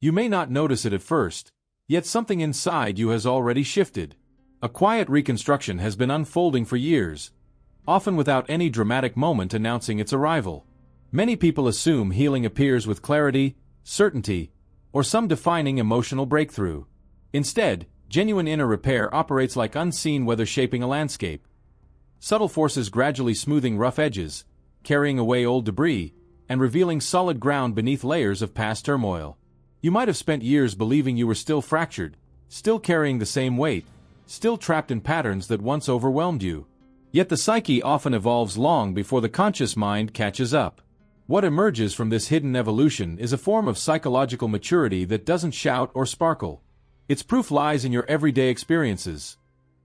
You may not notice it at first, yet something inside you has already shifted. A quiet reconstruction has been unfolding for years, often without any dramatic moment announcing its arrival. Many people assume healing appears with clarity, certainty, or some defining emotional breakthrough. Instead, genuine inner repair operates like unseen weather shaping a landscape. Subtle forces gradually smoothing rough edges, carrying away old debris, and revealing solid ground beneath layers of past turmoil. You might have spent years believing you were still fractured, still carrying the same weight, still trapped in patterns that once overwhelmed you. Yet the psyche often evolves long before the conscious mind catches up. What emerges from this hidden evolution is a form of psychological maturity that doesn't shout or sparkle. Its proof lies in your everyday experiences.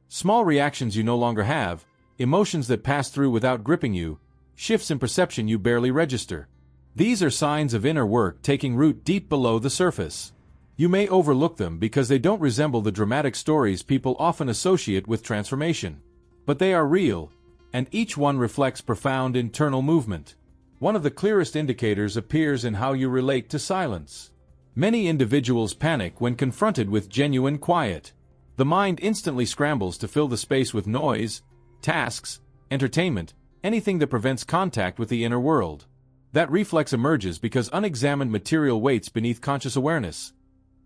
Small reactions you no longer have, emotions that pass through without gripping you, shifts in perception you barely register. These are signs of inner work taking root deep below the surface. You may overlook them because they don't resemble the dramatic stories people often associate with transformation. But they are real, and each one reflects profound internal movement. One of the clearest indicators appears in how you relate to silence. Many individuals panic when confronted with genuine quiet. The mind instantly scrambles to fill the space with noise, tasks, entertainment, anything that prevents contact with the inner world. That reflex emerges because unexamined material waits beneath conscious awareness.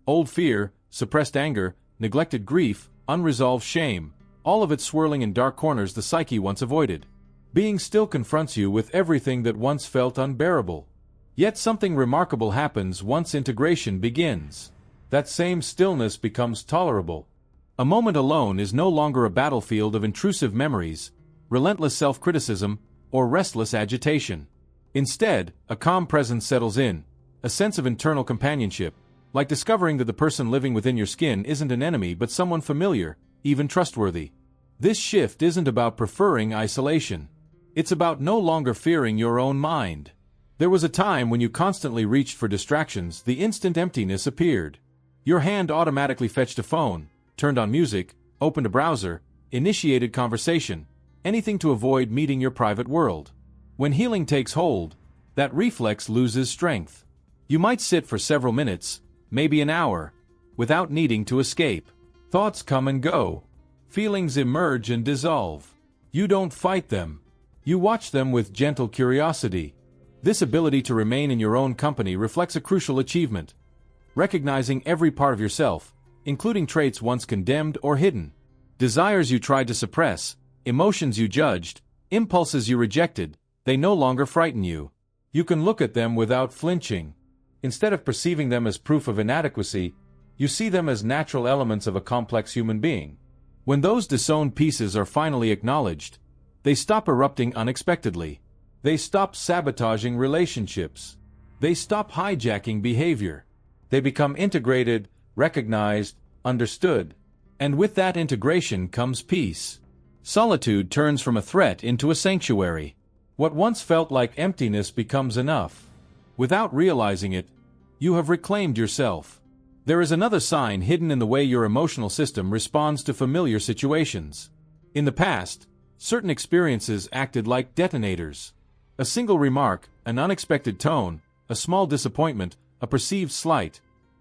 Old fear, suppressed anger, neglected grief, unresolved shame, all of it swirling in dark corners the psyche once avoided. Being still confronts you with everything that once felt unbearable. Yet something remarkable happens once integration begins. That same stillness becomes tolerable. A moment alone is no longer a battlefield of intrusive memories, relentless self-criticism, or restless agitation. Instead, a calm presence settles in, a sense of internal companionship, like discovering that the person living within your skin isn't an enemy but someone familiar, even trustworthy. This shift isn't about preferring isolation. It's about no longer fearing your own mind. There was a time when you constantly reached for distractions the instant emptiness appeared. Your hand automatically fetched a phone, turned on music, opened a browser, initiated conversation, anything to avoid meeting your private world. When healing takes hold, that reflex loses strength. You might sit for several minutes, maybe an hour, without needing to escape. Thoughts come and go. Feelings emerge and dissolve. You don't fight them. You watch them with gentle curiosity. This ability to remain in your own company reflects a crucial achievement. Recognizing every part of yourself, including traits once condemned or hidden. Desires you tried to suppress, emotions you judged, impulses you rejected, they no longer frighten you. You can look at them without flinching. Instead of perceiving them as proof of inadequacy, you see them as natural elements of a complex human being. When those disowned pieces are finally acknowledged, they stop erupting unexpectedly. They stop sabotaging relationships. They stop hijacking behavior. They become integrated, recognized, understood. And with that integration comes peace. Solitude turns from a threat into a sanctuary. What once felt like emptiness becomes enough. Without realizing it, you have reclaimed yourself. There is another sign hidden in the way your emotional system responds to familiar situations. In the past, certain experiences acted like detonators. A single remark, an unexpected tone, a small disappointment, a perceived slight.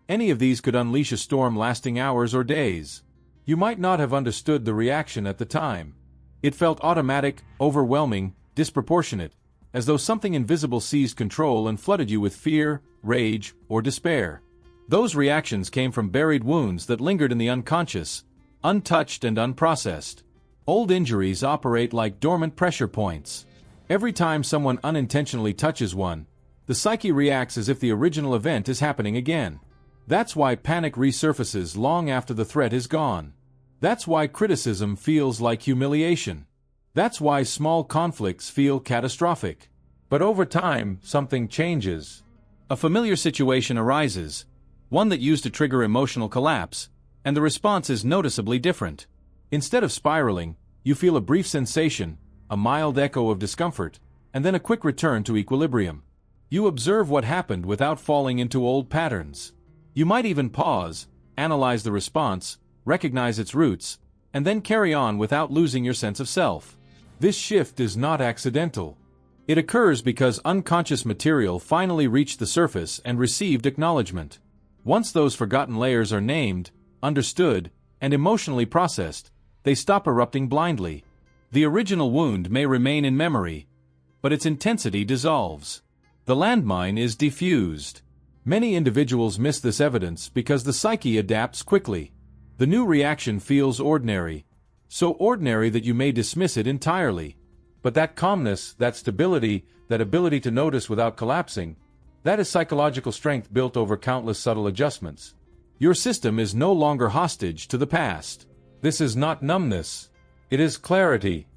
Any of these could unleash a storm lasting hours or days. You might not have understood the reaction at the time. It felt automatic, overwhelming, disproportionate, as though something invisible seized control and flooded you with fear, rage, or despair. Those reactions came from buried wounds that lingered in the unconscious, untouched and unprocessed. Old injuries operate like dormant pressure points. Every time someone unintentionally touches one, the psyche reacts as if the original event is happening again. That's why panic resurfaces long after the threat is gone. That's why criticism feels like humiliation. That's why small conflicts feel catastrophic. But over time, something changes. A familiar situation arises, one that used to trigger emotional collapse, and the response is noticeably different. Instead of spiraling, you feel a brief sensation, a mild echo of discomfort, and then a quick return to equilibrium. You observe what happened without falling into old patterns. You might even pause, analyze the response, recognize its roots, and then carry on without losing your sense of self. This shift is not accidental. It occurs because unconscious material finally reached the surface and received acknowledgement. Once those forgotten layers are named, understood, and emotionally processed, they stop erupting blindly. The original wound may remain in memory, but its intensity dissolves. The landmine is defused. Many individuals miss this evidence because the psyche adapts quickly. The new reaction feels ordinary, so ordinary that you may dismiss it entirely. But that calmness, that stability, that ability to notice without collapsing, that is psychological strength built over countless subtle adjustments. Your system is no longer hostage to the past. This is not numbness. It is clarity.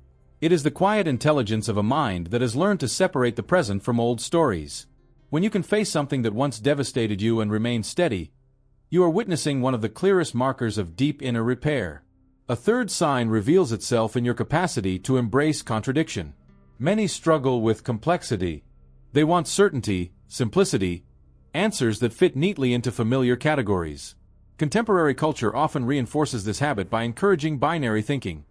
It is the quiet intelligence of a mind that has learned to separate the present from old stories. When you can face something that once devastated you and remain steady, you are witnessing one of the clearest markers of deep inner repair. A third sign reveals itself in your capacity to embrace contradiction. Many struggle with complexity. They want certainty, simplicity, answers that fit neatly into familiar categories. Contemporary culture often reinforces this habit by encouraging binary thinking.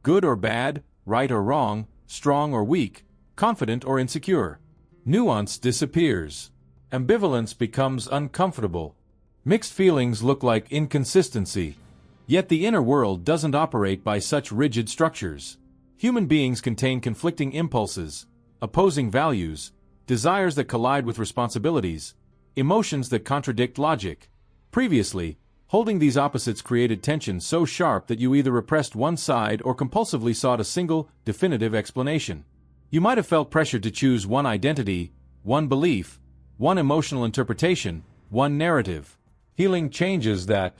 Good or bad, right or wrong, strong or weak, confident or insecure. Nuance disappears. Ambivalence becomes uncomfortable. Mixed feelings look like inconsistency. Yet the inner world doesn't operate by such rigid structures. Human beings contain conflicting impulses, opposing values, desires that collide with responsibilities, emotions that contradict logic. Previously, holding these opposites created tension so sharp that you either repressed one side or compulsively sought a single, definitive explanation. You might have felt pressured to choose one identity, one belief, one emotional interpretation, one narrative. Healing changes that.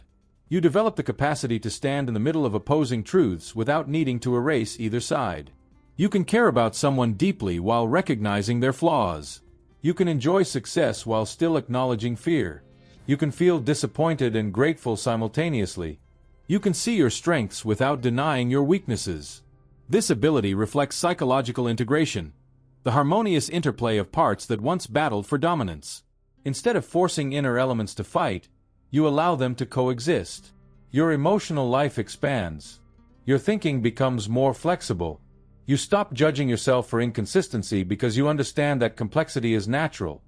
You develop the capacity to stand in the middle of opposing truths without needing to erase either side. You can care about someone deeply while recognizing their flaws. You can enjoy success while still acknowledging fear. You can feel disappointed and grateful simultaneously. You can see your strengths without denying your weaknesses. This ability reflects psychological integration, the harmonious interplay of parts that once battled for dominance. Instead of forcing inner elements to fight, you allow them to coexist. Your emotional life expands. Your thinking becomes more flexible. You stop judging yourself for inconsistency because you understand that complexity is natural.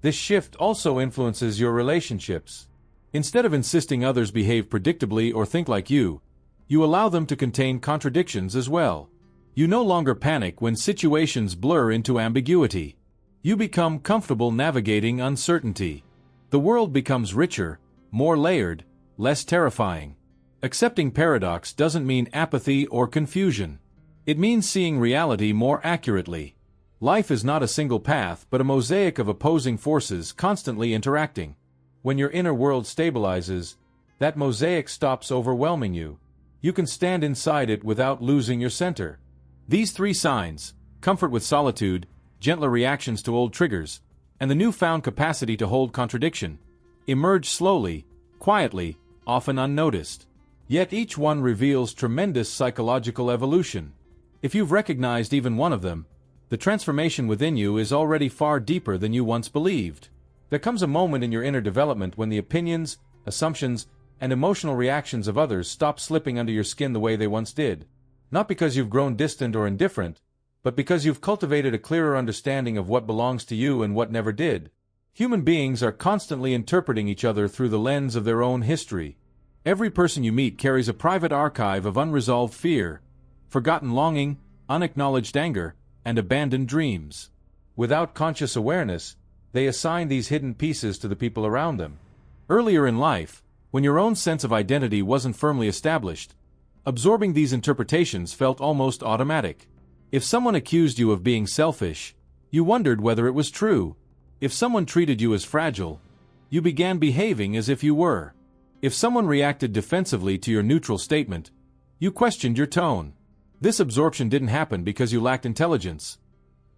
This shift also influences your relationships. Instead of insisting others behave predictably or think like you allow them to contain contradictions as well. You no longer panic when situations blur into ambiguity. You become comfortable navigating uncertainty. The world becomes richer, more layered, less terrifying. Accepting paradox doesn't mean apathy or confusion. It means seeing reality more accurately. Life is not a single path but a mosaic of opposing forces constantly interacting. When your inner world stabilizes, that mosaic stops overwhelming you. You can stand inside it without losing your center. These three signs, comfort with solitude, gentler reactions to old triggers, and the newfound capacity to hold contradiction, emerge slowly, quietly, often unnoticed. Yet each one reveals tremendous psychological evolution. If you've recognized even one of them, the transformation within you is already far deeper than you once believed. There comes a moment in your inner development when the opinions, assumptions, and emotional reactions of others stop slipping under your skin the way they once did. Not because you've grown distant or indifferent, but because you've cultivated a clearer understanding of what belongs to you and what never did. Human beings are constantly interpreting each other through the lens of their own history. Every person you meet carries a private archive of unresolved fear, forgotten longing, unacknowledged anger, and abandoned dreams. Without conscious awareness, they assign these hidden pieces to the people around them. Earlier in life, when your own sense of identity wasn't firmly established, absorbing these interpretations felt almost automatic. If someone accused you of being selfish, you wondered whether it was true. If someone treated you as fragile, you began behaving as if you were. If someone reacted defensively to your neutral statement, you questioned your tone. This absorption didn't happen because you lacked intelligence.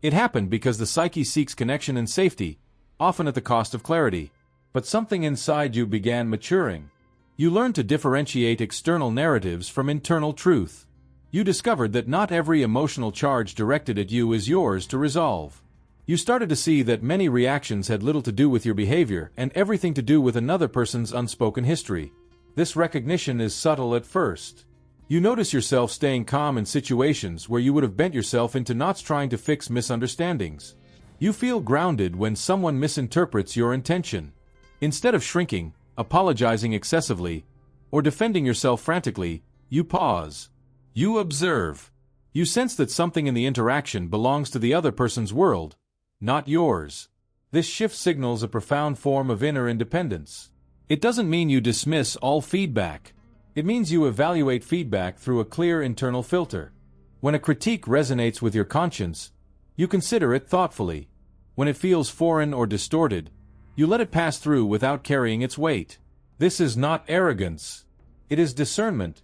It happened because the psyche seeks connection and safety, often at the cost of clarity. But something inside you began maturing. You learned to differentiate external narratives from internal truth. You discovered that not every emotional charge directed at you is yours to resolve. You started to see that many reactions had little to do with your behavior and everything to do with another person's unspoken history. This recognition is subtle at first. You notice yourself staying calm in situations where you would have bent yourself into knots trying to fix misunderstandings. You feel grounded when someone misinterprets your intention. Instead of shrinking, apologizing excessively, or defending yourself frantically, you pause. You observe. You sense that something in the interaction belongs to the other person's world, not yours. This shift signals a profound form of inner independence. It doesn't mean you dismiss all feedback. It means you evaluate feedback through a clear internal filter. When a critique resonates with your conscience, you consider it thoughtfully. When it feels foreign or distorted, you let it pass through without carrying its weight. This is not arrogance. It is discernment,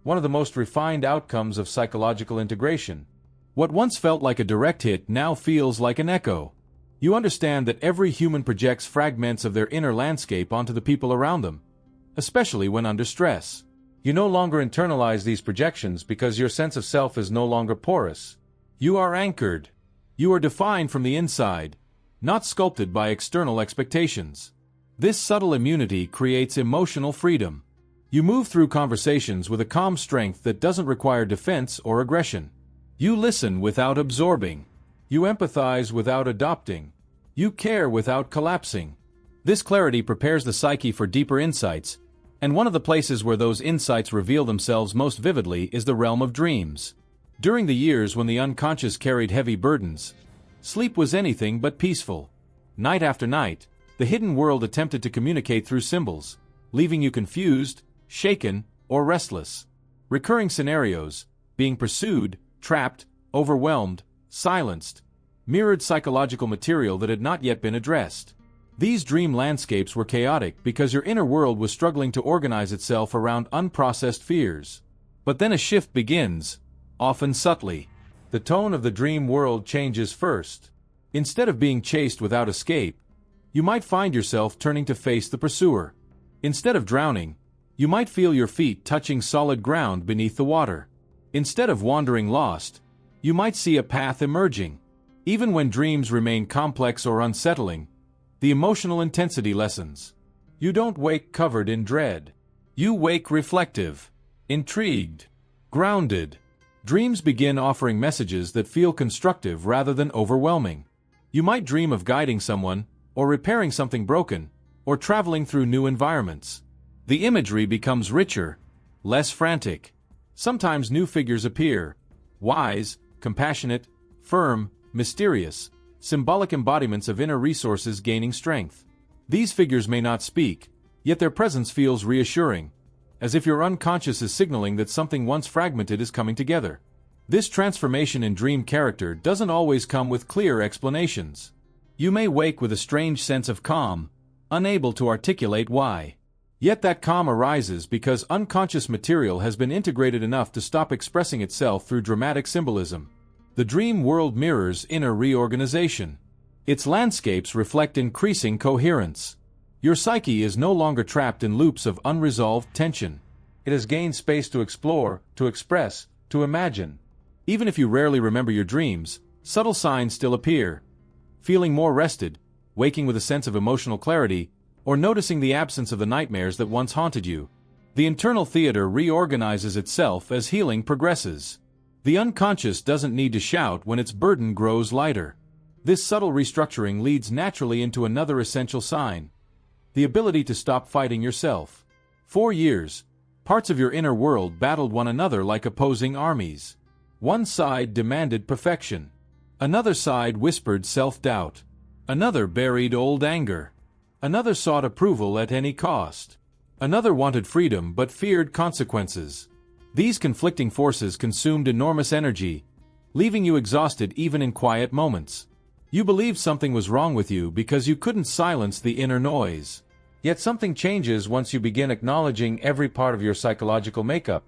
one of the most refined outcomes of psychological integration. What once felt like a direct hit now feels like an echo. You understand that every human projects fragments of their inner landscape onto the people around them, especially when under stress. You no longer internalize these projections because your sense of self is no longer porous. You are anchored. You are defined from the inside, not sculpted by external expectations. This subtle immunity creates emotional freedom. You move through conversations with a calm strength that doesn't require defense or aggression. You listen without absorbing. You empathize without adopting. You care without collapsing. This clarity prepares the psyche for deeper insights, and one of the places where those insights reveal themselves most vividly is the realm of dreams. During the years when the unconscious carried heavy burdens, sleep was anything but peaceful. Night after night, the hidden world attempted to communicate through symbols, leaving you confused, shaken, or restless. Recurring scenarios, being pursued, trapped, overwhelmed, silenced, mirrored psychological material that had not yet been addressed. These dream landscapes were chaotic because your inner world was struggling to organize itself around unprocessed fears. But then a shift begins, often subtly. The tone of the dream world changes first. Instead of being chased without escape, you might find yourself turning to face the pursuer. Instead of drowning, you might feel your feet touching solid ground beneath the water. Instead of wandering lost, you might see a path emerging. Even when dreams remain complex or unsettling, the emotional intensity lessens. You don't wake covered in dread. You wake reflective, intrigued, grounded. Dreams begin offering messages that feel constructive rather than overwhelming. You might dream of guiding someone, or repairing something broken, or traveling through new environments. The imagery becomes richer, less frantic. Sometimes new figures appear, wise, compassionate, firm, mysterious, symbolic embodiments of inner resources gaining strength. These figures may not speak, yet their presence feels reassuring, as if your unconscious is signaling that something once fragmented is coming together. This transformation in dream character doesn't always come with clear explanations. You may wake with a strange sense of calm, unable to articulate why. Yet that calm arises because unconscious material has been integrated enough to stop expressing itself through dramatic symbolism. The dream world mirrors inner reorganization. Its landscapes reflect increasing coherence. Your psyche is no longer trapped in loops of unresolved tension. It has gained space to explore, to express, to imagine. Even if you rarely remember your dreams, subtle signs still appear. Feeling more rested, waking with a sense of emotional clarity, or noticing the absence of the nightmares that once haunted you. The internal theater reorganizes itself as healing progresses. The unconscious doesn't need to shout when its burden grows lighter. This subtle restructuring leads naturally into another essential sign: the ability to stop fighting yourself. For years, parts of your inner world battled one another like opposing armies. One side demanded perfection. Another side whispered self-doubt. Another buried old anger. Another sought approval at any cost. Another wanted freedom but feared consequences. These conflicting forces consumed enormous energy, leaving you exhausted even in quiet moments. You believed something was wrong with you because you couldn't silence the inner noise. Yet something changes once you begin acknowledging every part of your psychological makeup.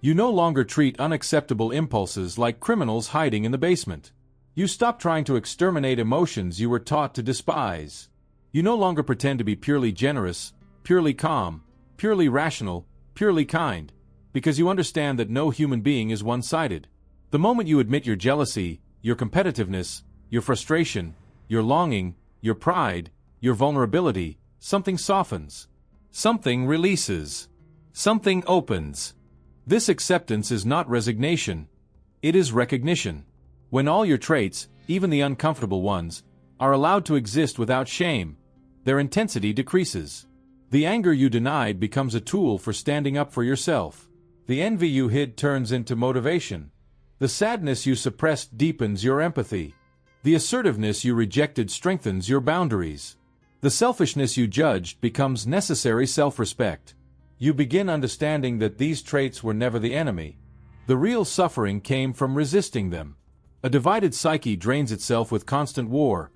You no longer treat unacceptable impulses like criminals hiding in the basement. You stop trying to exterminate emotions you were taught to despise. You no longer pretend to be purely generous, purely calm, purely rational, purely kind, because you understand that no human being is one-sided. The moment you admit your jealousy, your competitiveness, your frustration, your longing, your pride, your vulnerability, something softens. Something releases. Something opens. This acceptance is not resignation. It is recognition. When all your traits, even the uncomfortable ones, are allowed to exist without shame, their intensity decreases. The anger you denied becomes a tool for standing up for yourself. The envy you hid turns into motivation. The sadness you suppressed deepens your empathy. The assertiveness you rejected strengthens your boundaries. The selfishness you judged becomes necessary self-respect. You begin understanding that these traits were never the enemy. The real suffering came from resisting them. A divided psyche drains itself with constant war,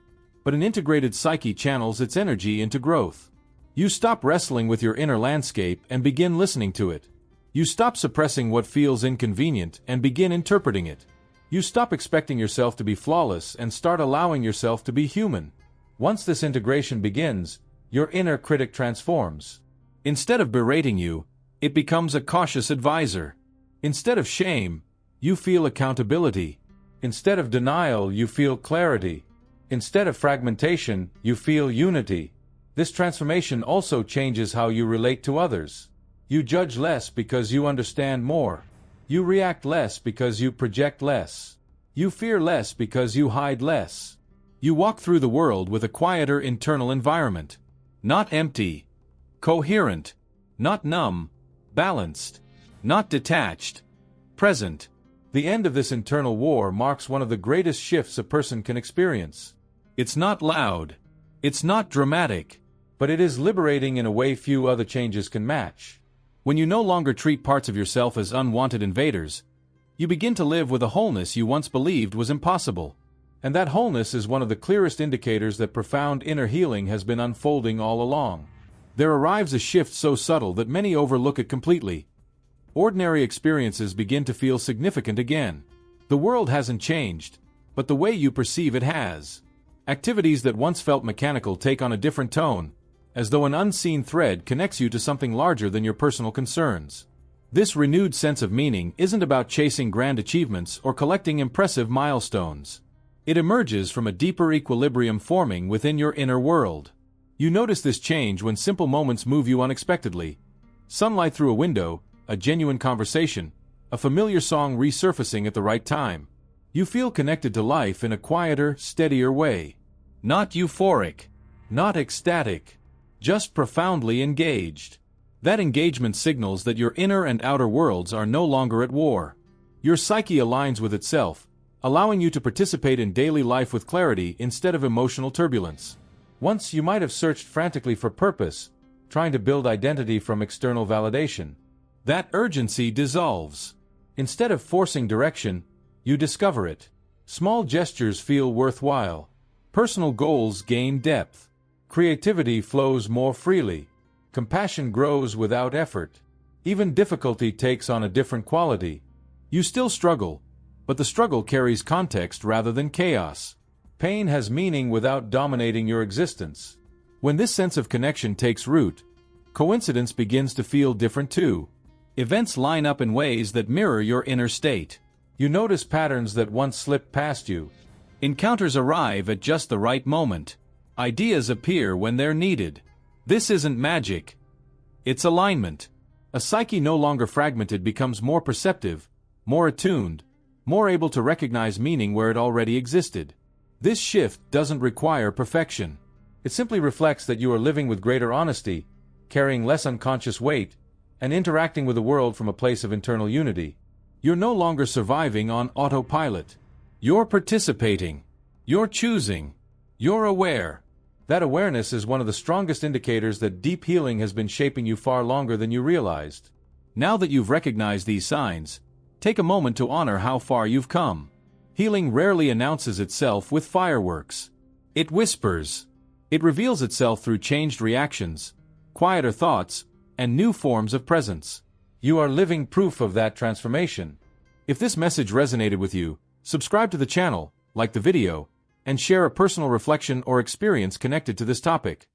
but an integrated psyche channels its energy into growth. You stop wrestling with your inner landscape and begin listening to it. You stop suppressing what feels inconvenient and begin interpreting it. You stop expecting yourself to be flawless and start allowing yourself to be human. Once this integration begins, your inner critic transforms. Instead of berating you, it becomes a cautious advisor. Instead of shame, you feel accountability. Instead of denial, you feel clarity. Instead of fragmentation, you feel unity. This transformation also changes how you relate to others. You judge less because you understand more. You react less because you project less. You fear less because you hide less. You walk through the world with a quieter internal environment. Not empty. Coherent. Not numb. Balanced. Not detached. Present. The end of this internal war marks one of the greatest shifts a person can experience. It's not loud. It's not dramatic. But it is liberating in a way few other changes can match. When you no longer treat parts of yourself as unwanted invaders, you begin to live with a wholeness you once believed was impossible. And that wholeness is one of the clearest indicators that profound inner healing has been unfolding all along. There arrives a shift so subtle that many overlook it completely. Ordinary experiences begin to feel significant again. The world hasn't changed, but the way you perceive it has. Activities that once felt mechanical take on a different tone, as though an unseen thread connects you to something larger than your personal concerns. This renewed sense of meaning isn't about chasing grand achievements or collecting impressive milestones. It emerges from a deeper equilibrium forming within your inner world. You notice this change when simple moments move you unexpectedly. Sunlight through a window, a genuine conversation, a familiar song resurfacing at the right time. You feel connected to life in a quieter, steadier way. Not euphoric. Not ecstatic. Just profoundly engaged. That engagement signals that your inner and outer worlds are no longer at war. Your psyche aligns with itself, allowing you to participate in daily life with clarity instead of emotional turbulence. Once you might have searched frantically for purpose, trying to build identity from external validation. That urgency dissolves. Instead of forcing direction, you discover it. Small gestures feel worthwhile. Personal goals gain depth. Creativity flows more freely. Compassion grows without effort. Even difficulty takes on a different quality. You still struggle, but the struggle carries context rather than chaos. Pain has meaning without dominating your existence. When this sense of connection takes root, coincidence begins to feel different too. Events line up in ways that mirror your inner state. You notice patterns that once slipped past you. Encounters arrive at just the right moment. Ideas appear when they're needed. This isn't magic. It's alignment. A psyche no longer fragmented becomes more perceptive, more attuned, more able to recognize meaning where it already existed. This shift doesn't require perfection. It simply reflects that you are living with greater honesty, carrying less unconscious weight, and interacting with the world from a place of internal unity. You're no longer surviving on autopilot. You're participating. You're choosing. You're aware. That awareness is one of the strongest indicators that deep healing has been shaping you far longer than you realized. Now that you've recognized these signs, take a moment to honor how far you've come. Healing rarely announces itself with fireworks. It whispers. It reveals itself through changed reactions, quieter thoughts, and new forms of presence. You are living proof of that transformation. If this message resonated with you, subscribe to the channel, like the video, and share a personal reflection or experience connected to this topic.